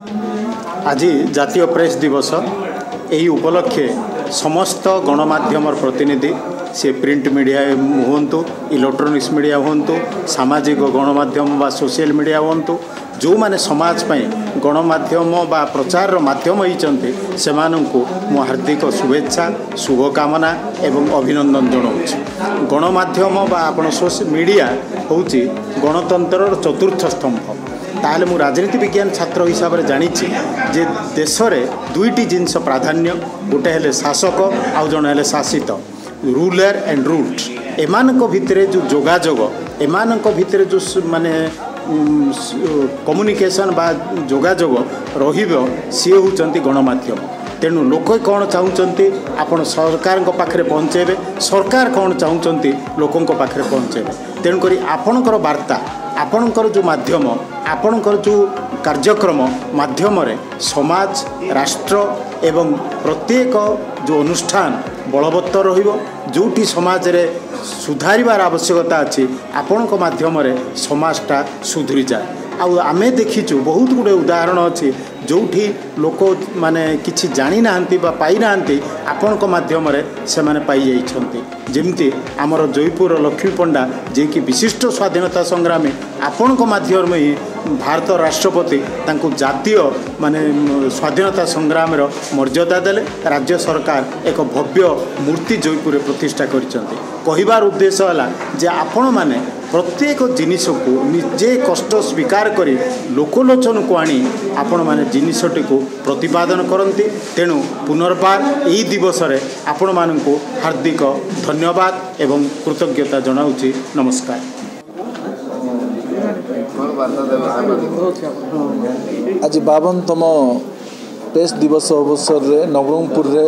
आज जातीय प्रेस दिवस यही उपलक्षे समस्त गणमाध्यम प्रतिनिधि से प्रिंट मीडिया हूँ इलेक्ट्रोनिक्स मीडिया हूँ सामाजिक गणमाध्यम बा सोशल मीडिया हूँ जो माने समाज गणमाध्यम बा प्रचार माध्यम होती से मु हार्दिक शुभेच्छा शुभकामना एवं अभिनंदन जनाऊँ। गणमाध्यम बा आपण सोशल मीडिया हूँ गणतंत्र चतुर्थ स्तंभ। ताहले मु राजनीति विज्ञान छात्र हिसाब से जानी जे देश में दुईटी जिनस प्राधान्य गोटे हेले शासक आउ जन हेले शासित रूलर एंड रूल्ड एमानक भितरे जो जोगाजोग एमानक भितरे जो माने कम्युनिकेशन बा जोगाजोग रहिबो सी होचंती गणमाध्यम। तेणु लोक कौन चाहते आपण सरकार पाखे पहुँचेबे सरकार कौन चाहते लोकों पाखे पहुँचेबे। तेणुक आपणकर वार्ता आपणकर जो माध्यम आपणकर जो कार्यक्रम माध्यम समाज राष्ट्र एवं प्रत्येक जो अनुष्ठान बलवत्तर रहिबो जोटी समाज रे सुधारिबार आवश्यकता अच्छी आपण माध्यम समाजटा सुधरी जाए। आमे देखीचु बहुत गुड़े उदाहरण अच्छी जोठी लोक माने किछि जानी नाहंती बा पाई नाहंती आपण माध्यम से माने पाई जाइछंती। जेमती आमर जयपुर लक्ष्मी पंडा जे कि विशिष्ट स्वाधीनता संग्रामी आपण माध्यम ही भारत राष्ट्रपति तांको जातीय माने स्वाधीनता संग्राम मर्यादा देले राज्य सरकार एक भव्य मूर्ति जयपुर प्रतिष्ठा करिसेंती। कहिबार उद्देश्य हला जे आपण माने प्रत्येक जिनिस को निजे कष्ट स्वीकार करी लोकलोचन को आनी आपण माने जिनिसटी को प्रतिपादन करती। तेणु पुनर्बार यही दिवस रे आपण मानकु हार्दिक धन्यवाद एवं कृतज्ञता जनाऊँगी। नमस्कार। आज 52तम प्रेस दिवस अवसर रे नवरंगपुर रे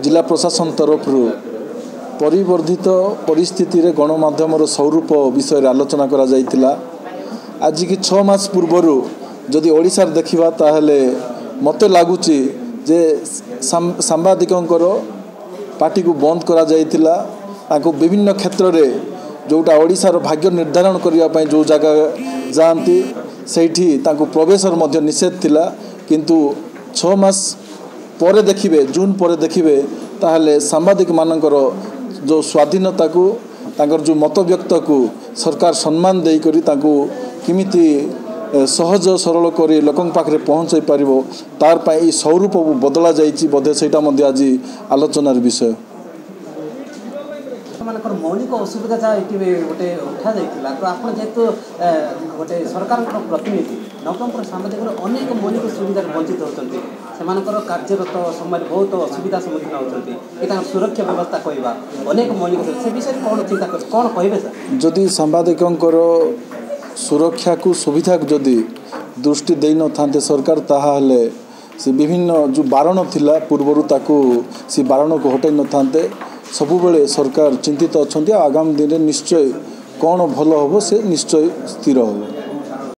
जिला प्रशासन तरफ परिवर्धित परिस्थिति रे गणमाध्यम स्वरूप विषय आलोचना करा जाइतिला। आज की 6 मास पूर्वर जदि ओडिशा देखिबा ताहले मते लागुची जे सांबादिकंकर पार्टी को बंद करा जाइतिला। ताको विभिन्न क्षेत्र रे जोटा ओडिशार भाग्य निर्धारण करने जो जगह जाती सेठी ताको प्रवेशर मध्य निषेध थिला। किंतु 6 मास पर देखिबे जून पर देखिबे ताहले सांबादिक मानकर जो स्वाधीनता को ताकर जो मत व्यक्त को सरकार सम्मान देई करी ताको किमिति सहज सरल करी लोकं पाखरे पहुँचाई पारिबो तार पई स्वरूप बदला जाइछि बोधे सेटा मध्य आज आलोचनार विषय। मौलिक असुविधा जहाँ ये गोटे उठा जाइला तो आप जेहेतु गोटे सरकार प्रतिनिधि नवरंगपुर सामाजिक अनेक मौलिक सुविधा वंचित होती से कार्यरत समय बहुत असुविधा सम्मुखीन होती सुरक्षा व्यवस्था कहवा अनेक मौलिक से विषय कौन चिंता कौन कहे सर जदि सांबादिकंकर सुरक्षा को सुविधा जदि दृष्टि दे न था सरकार ताहले से विभिन्न जो बारण थिला पूर्वर ताकू से बारण को हटाई न था सबुबले सरकार चिंतित अच्छा आगामी दिन निश्चय कौन भल हम से निश्चय स्थिर हो।